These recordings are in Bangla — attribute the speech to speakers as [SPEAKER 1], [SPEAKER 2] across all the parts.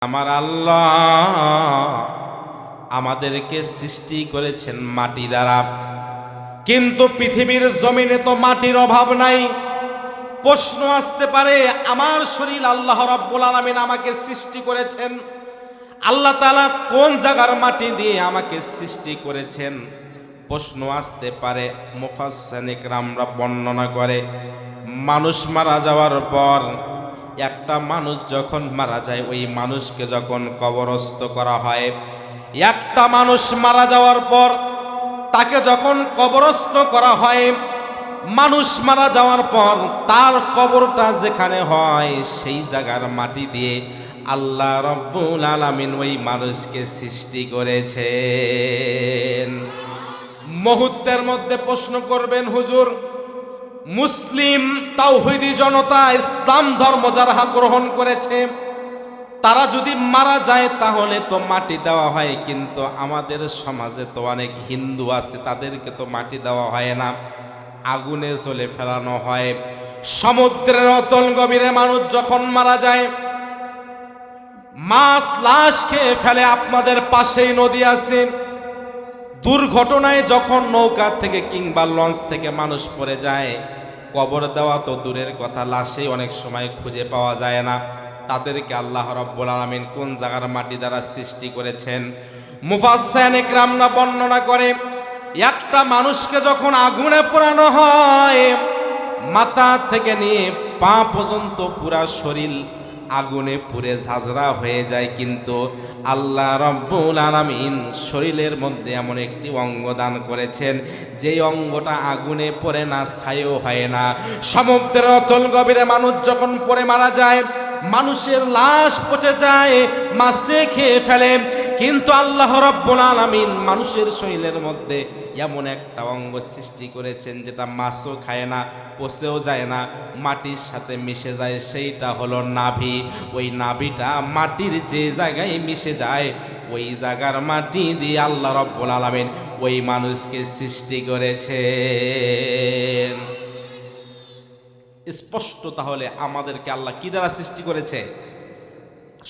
[SPEAKER 1] আমার আল্লাহ আমাদেরকে সৃষ্টি করেছেন মাটি দ্বারা, কিন্তু পৃথিবীর জমিনে তো মাটির অভাব নাই। প্রশ্ন আসতে পারে, আমার শরীর আল্লাহ রাব্বুল আলামিন আমাকে সৃষ্টি করেছেন, আল্লাহ তাআলা কোন জায়গার মাটি দিয়ে আমাকে সৃষ্টি করেছেন? প্রশ্ন আসতে পারে। মুফাসসিরিন ইকরামরা বর্ণনা করে, মানুষ মারা যাওয়ার পর, একটা মানুষ যখন মারা যায়, ওই মানুষকে যখন কবরস্থ করা হয়, একটা মানুষ মারা যাওয়ার পর তাকে যখন কবরস্থ করা হয়, মানুষ মারা যাওয়ার পর তার কবরটা যেখানে হয়, সেই জায়গার মাটি দিয়ে আল্লাহ রাব্বুল আলামিন ওই মানুষকে সৃষ্টি করেছেন। মুহূর্তের মধ্যে প্রশ্ন করবেন, হুজুর, মুসলিম তাওহীদি জনতা, ইসলাম ধর্ম যারা গ্রহণ করেছে, তারা যদি মারা যায় তাহলে তো মাটি দেওয়া হয়, কিন্তু আমাদের সমাজে তো অনেক হিন্দু আছে, তাদেরকে তো মাটি দেওয়া হয় না, আগুনে জ্বলে ফেলানো হয়। সমুদ্রের অতল গভীরে মানুষ যখন মারা যায়, মাছ লাশ খেয়ে ফেলে। আপনাদের পাশেই নদী আছে, দুর্ঘটনায় যখন নৌকা থেকে কিংবা লঞ্চ থেকে মানুষ পড়ে যায়, কবর দেওয়া তো দূরের কথা, লাশে অনেক সময় খুঁজে পাওয়া যায় না। তাদেরকে আল্লাহ রাব্বুল আলামিন কোন জায়গার মাটি দ্বারা সৃষ্টি করেছেন? মুফাসসিরিন ইকরামরা বর্ণনা করে, একটা মানুষকে যখন আগুনে পোড়ানো হয়, মাথা থেকে নিয়ে পা পর্যন্ত পুরা শরীর আগুনে পুড়ে ঝাঁঝরা হয়ে যায়, কিন্তু আল্লাহ রাব্বুল আলামিন শরীরের মধ্যে এমন একটি অঙ্গ দান করেছেন, যেই অঙ্গটা আগুনে পড়ে না, ছাইও হয় না। সমুদ্রের অতল গভীরে মানুষ যখন পড়ে মারা যায়, মানুষের লাশ পচে যায়, মাছে খেয়ে ফেলে, কিন্তু আল্লাহ রাব্বুল আলামিন মানুষের শরীরের মধ্যে এমন একটা অঙ্গ সৃষ্টি করেছেন যেটা মাছও খায় না, পচেও যায় না, মাটির সাথে মিশে যায়, সেইটা হলো নাভি। ওই নাভিটা মাটির যে জায়গায় মিশে যায়, ওই জায়গার মাটি দিয়ে আল্লাহ রাব্বুল আলামিন ওই মানুষকে সৃষ্টি করেছেন। স্পষ্ট তাহলে আমাদেরকে আল্লাহ কি দ্বারা সৃষ্টি করেছে?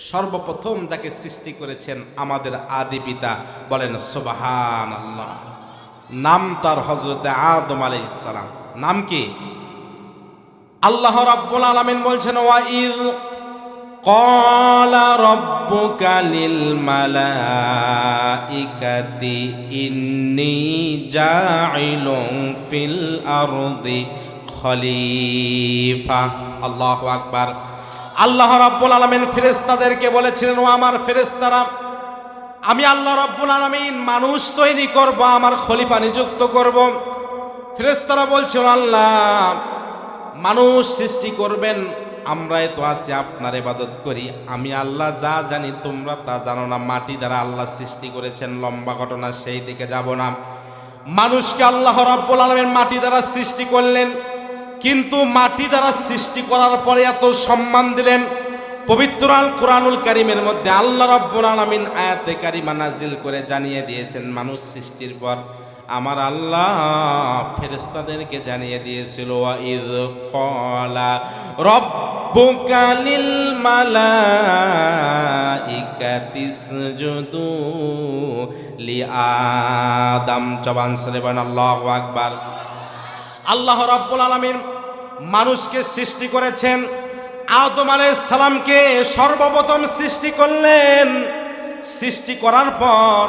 [SPEAKER 1] সর্বপ্রথম যাকে সৃষ্টি করেছেন আমাদের আদি পিতা, বলেন সুবহানাল্লাহ। নাম তার হযরতে আদম আলাইহিস সালাম। নাম কি? আল্লাহ রাব্বুল আলামিন বলছেন, ওয়া ইয ক্বালা রাব্বুকা লিল মালাইকাতি ইন্নী জাইলুন ফিল আরদি খলিফা। আল্লাহু আকবার। আল্লাহ রাব্বুল আলামিন ফেরেশতাদেরকে বলেছিলেন, ও আমার ফেরেশতারা, আমি আল্লাহ রাব্বুল আলামিন মানুষ তৈরি করব, আমার খলিফা নিযুক্ত করব। ফেরেশতারা বলছে, আল্লাহ মানুষ সৃষ্টি করবেন, আমরাই তো আছি আপনার ইবাদত করি, আমি আল্লাহ যা জানি তোমরা তা জানো না। মাটি দ্বারা আল্লাহ সৃষ্টি করেছেন, লম্বা ঘটনা, সেই দিকে যাব না। মানুষকে আল্লাহ রাব্বুল আলামিন মাটি দ্বারা সৃষ্টি করলেন, কিন্তু মাটি দ্বারা সৃষ্টি করার পরে এত সম্মান দিলেন। পবিত্র আল কোরআনুল কারীমের মধ্যে আল্লাহ রাব্বুল আলামিন আয়াতে কারিমা নাজিল করে জানিয়ে দিয়েছেন, মানুষ সৃষ্টির পর আমার আল্লাহ ফেরেশতাদেরকে জানিয়ে দিয়েছিল, ওয়া ইয ক্বালা রাব্বুকা লিল মালাইকাতি ইসজুদু লি আদম। জবান সুবহান আল্লাহু আকবার। আল্লাহ রাব্বুল আলামিন মানুষকে সৃষ্টি করেছেন, আদম আলাইহিস সালামকে সর্বপ্রথম সৃষ্টি করলেন। সৃষ্টি করার পর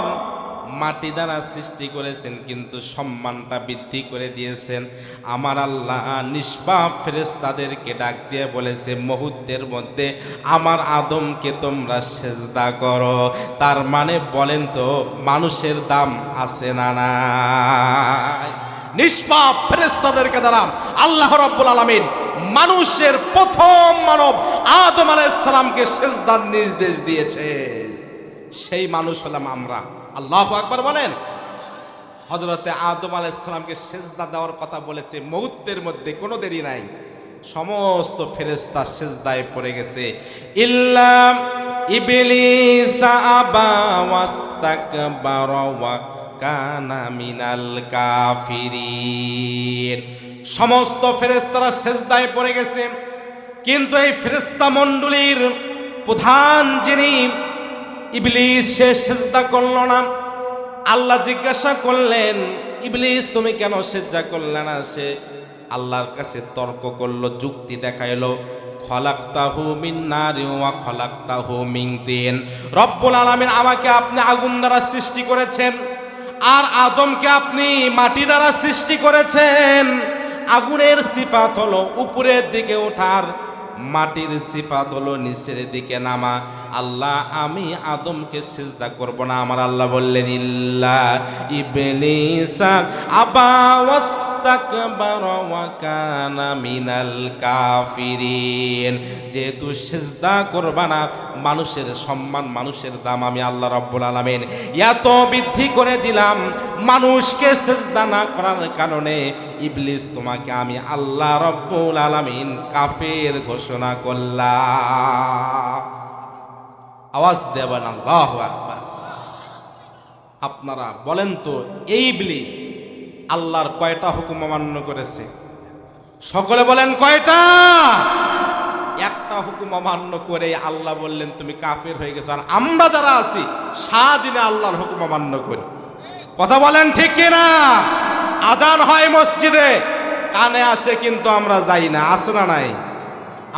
[SPEAKER 1] মাটি দ্বারা সৃষ্টি করেছেন, কিন্তু সম্মানটা বৃদ্ধি করে দিয়েছেন। আমার আল্লাহ নিষ্পাপ ফেরেশতাদেরকে ডাক দিয়ে বলেছে, মুহূর্তের মধ্যে আমার আদমকে তোমরা সেজদা করো। তার মানে বলেন তো, মানুষের দাম আছে না নাই? নিষ্পাপ ফেরেশতাদেরকে দ্বারা আল্লাহ রাব্বুল আলামিন মানুষের প্রথম মানব আদম আলাইহিস সালামকে সেজদার নির্দেশ দিয়েছে। সেই মানুষ হলাম আমরা। আল্লাহু আকবার বলেন। হযরতে আদম আলাইহিস সালামকে সেজদা দেওয়ার কথা বলেছে, মুহূর্তের মধ্যে, কোনো দেরি নাই, সমস্ত ফেরেশতা সেজদায় পড়ে গেছে। ইল্লা ইবলিস আবা ওয়াস্তাকবারা ওয়া কানা মিনাল কাফিরিন। সমস্ত ফেরেশতারা সেজদায় পড়ে গেছে, কিন্তু এই ফেরেশতা মণ্ডলীর প্রধান যিনি ইবলিস, সে সিজদা করল না। আল্লাহ জিজ্ঞাসা করলেন, ইবলিস তুমি কেন সিজদা করলে না? সে আল্লাহর কাছে তর্ক করলো, যুক্তি দেখাইলো। খলাকতাহু মিন নারি ওয়া খলাকতাহু মিন তিন। রব্বুল আলামিন আমাকে আপনি আগুন দ্বারা সৃষ্টি করেছেন, আর আদমকে আপনি মাটি দ্বারা সৃষ্টি করেছেন। আগুনের সিফাত হলো উপরের দিকে ওঠার, মাটির সিফাত হলো নিচের দিকে নামা। আল্লাহ আমি আদমকে সিজদা করব না। আমার আল্লাহ বললেন, ইল্লা ইবলিসা আবা ওয়াস্তাকবারা ওয়া কানা মিনাল কাফিরিন। যেহেতু সিজদা করবা না, মানুষের সম্মান, মানুষের দাম আমি আল্লাহ রাব্বুল আলামিন এত বৃদ্ধি করে দিলাম। মানুষকে সিজদা না করার কারণে ইবলিস তোমাকে আমি আল্লাহ রাব্বুল আলামিন কাফের ঘোষণা করলাম। আওয়াজ দেবেন আল্লাহু আকবার। আপনারা বলেন তো, এই ইবলিস আল্লাহর কয়টা হুকুম অমান্য করেছে? সকলে বলেন কয়টা? একটা হুকুম অমান্য করে আল্লাহ বললেন তুমি কাফের হয়ে গেছো। আর আমরা যারা আছি সারাদিনে আল্লাহর হুকুম অমান্য করি। কথা বলেন ঠিক কিনা? আজান হয় মসজিদে, কানে আসে কিন্তু আমরা যাই না, আসে না নাই?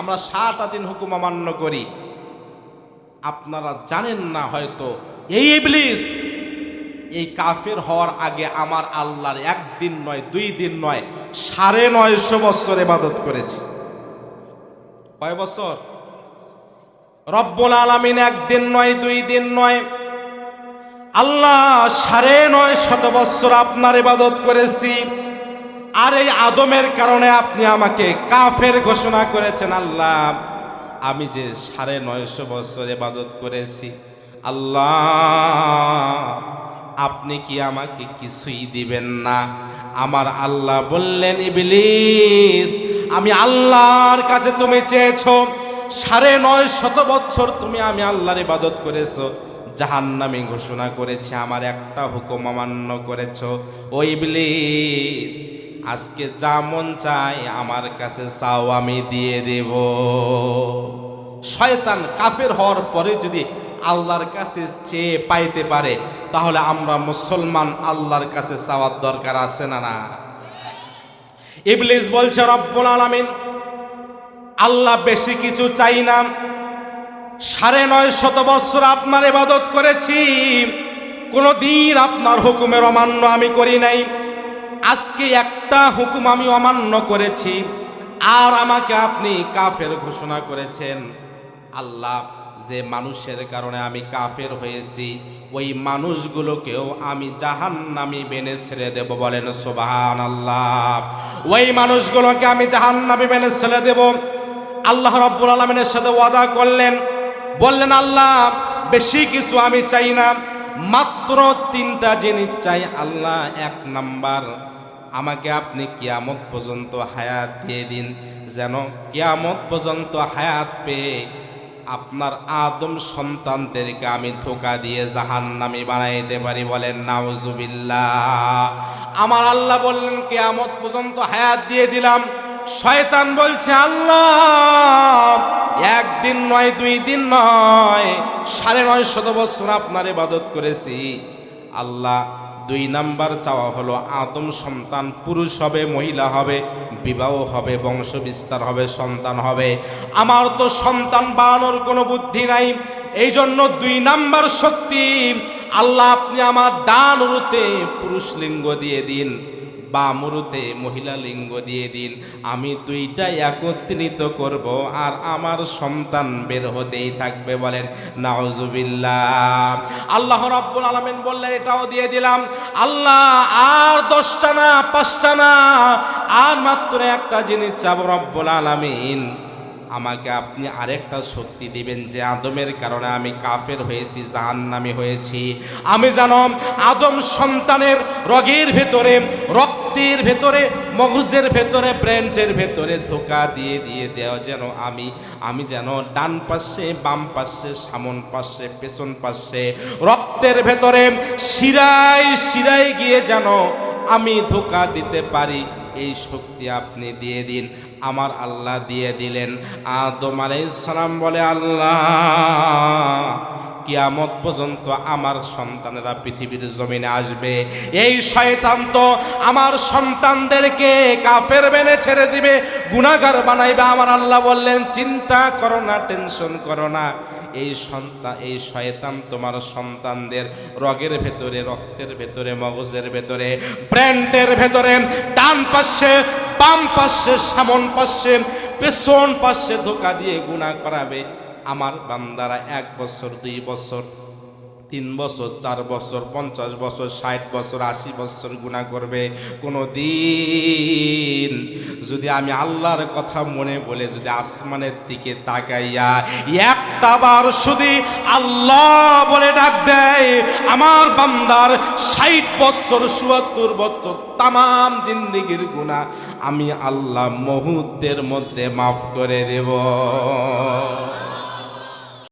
[SPEAKER 1] আমরা সারাটা দিন হুকুম অমান্য করি। আপনারা জানেন না হয়তো, এই ইবলিস এই কাফের হওয়ার আগে আমার আল্লাহর একদিন নয়, 2 দিন নয়, 950 বছর ইবাদত করেছে। কয় বছর? রব্বুল আলামিন একদিন নয়, 2 দিন নয়, আল্লাহ 950 বছর আপনার ইবাদত করেছি। আর এই আদমের কারণে আপনি আমাকে কাফের ঘোষণা করেছেন। আল্লাহ আমি যে 950 বছর ইবাদত করেছি, আল্লাহ আপনি কি আমাকে কিছুই দিবেন না? আমার আল্লাহ বললেন, ইবলিস আমি আল্লাহর কাছে তুমি চেয়েছো, 950 বছর তুমি আমি আল্লাহর ইবাদত করেছো, জাহান্নামী ঘোষণা করেছে, আমার একটা হুকুম অমান্য করেছো। ও ইবলিস আজকে যা মন চায় আমার কাছে চাও, আমি দিয়ে দেব। শয়তান কাফের হওয়ার পরে যদি আল্লাহর কাছে চেয়ে পাইতে পারে, তাহলে আমরা মুসলমান আল্লাহর কাছে চাওয়ার দরকার আছে না? না। ইবলিস বলছে, রব্বুল আলামিন আল্লাহ বেশি কিছু চাই না, 950 বছর আপনার ইবাদত করেছি, কোনদিন আপনার হুকুমের অমান্য আমি করি নাই। আজকে একটা হুকুম আমি অমান্য করেছি, আর আমাকে আপনি কাফের ঘোষণা করেছেন। আল্লাহ যে মানুষের কারণে আমি কাফের হয়েছি, ওই মানুষগুলোকেও আমি জাহান্নামী বেনে ছেড়ে দেব। বলেন সুবহানাল্লাহ। ওই মানুষগুলোকে আমি জাহান্নামী বেনে ছেড়ে দেব। আল্লাহ রাব্বুল আলামিনের সাথে ওয়াদা করলেন, বললেন আল্লাহ বেশি কিছু আমি চাই না, মাত্র 3টা জিনিস চাই। আল্লাহ 1 নাম্বার, আমাকে আপনি কিয়ামত পর্যন্ত হায়াত দিয়ে দিন, যেন কিয়ামত পর্যন্ত হায়াত পেয়ে আপনার আদম সন্তানদেরকে আমি ধোঁকা দিয়ে জাহান্নামী বানাইতে পারি। বলেন নাউজুবিল্লাহ। আমার আল্লাহ বললেন কিয়ামত পর্যন্ত হায়াত দিয়ে দিলাম। শয়তান বলছে, আল্লাহ 1 দিন নয়, 2 দিন নয়, 950 বছর আপনার ইবাদত করেছি। আল্লাহ 2 নাম্বার চাওয়া হলো আদম সন্তান পুরুষ হবে, মহিলা হবে, বিবাহ হবে, বংশ বিস্তার হবে, সন্তান হবে। আমার তো সন্তান বানানোর কোনো বুদ্ধি নাই, এই জন্য 2 নাম্বার শক্তি আল্লাহ আপনি আমার ডান উরুতে পুরুষ লিঙ্গ দিয়ে দিন, বাম উরুতে মহিলা লিঙ্গ দিয়ে দিন। আমি 2টা একত্রিত করব, আর আমার সন্তান বের হতেই থাকবে। বলেন নাউজুবিল্লাহ। আল্লাহ রাব্বুল আলামিন বললেন এটাও দিয়ে দিলাম। আল্লাহ আর 10টা না, 5টা না, আর মাত্র একটা জিনিস চাবো, রব্বুল আলামিন আমাকে আপনি আরেকটা শক্তি দিবেন, যে আদমের কারণে আমি কাফের হয়েছি, জাহান্নামী হয়েছি। আমি জানো আদম সন্তানের রগের ভেতরে, রক্তের ভেতরে, মগজের ভেতরে, ব্রেনের ভেতরে ধোঁকা দিয়ে দিয়ে দেওয়া, যেন আমি যেন ডান পাশে, বাম পাশে, সামন পাশে, পেছন পাশে, রক্তের ভেতরে শিরায় শিরায় গিয়ে যেন আমি ধোঁকা দিতে পারি। এই শক্তি আপনি দিয়ে দিন। আমার আল্লাহ দিয়ে দিলেন। আদম আলাইহিস সালাম বলে, আল্লাহ কিয়ামত পর্যন্ত আমার সন্তানেরা পৃথিবীর জমিনে আসবে, এই শয়তান তো আমার সন্তানদেরকে কাফের বেনে ছেড়ে দিবে, গুনাহগার বানাইবে। আমার আল্লাহ বললেন, চিন্তা করো না, টেনশন করো না, এই শয়তান তোমার সন্তানদের রগের ভেতরে, রক্তের ভেতরে, মগজের ভেতরে, ব্রেনের ভেতরে, ডান পাশে, বাম পাশে, সামন পাশে, পেছন পাশে ধোকা দিয়ে গুনাহ করাবে। আমার বান্দারা 1 বছর, 2 বছর, 3 বছর, 4 বছর, 50 বছর, 60 বছর, 80 বছর গুনাহ করবে। কোনো দিন যদি আমি আল্লাহর কথা মনে বলে যদি আসমানের দিকে তাকাইয়া একটা বার শুধু আল্লাহ বলে ডাক দেয়, আমার বান্দার 60 বছর, ৭৪ বছর তামাম জিন্দেগির গুনাহ আমি আল্লাহ মুহূর্তের মধ্যে মাফ করে দেব।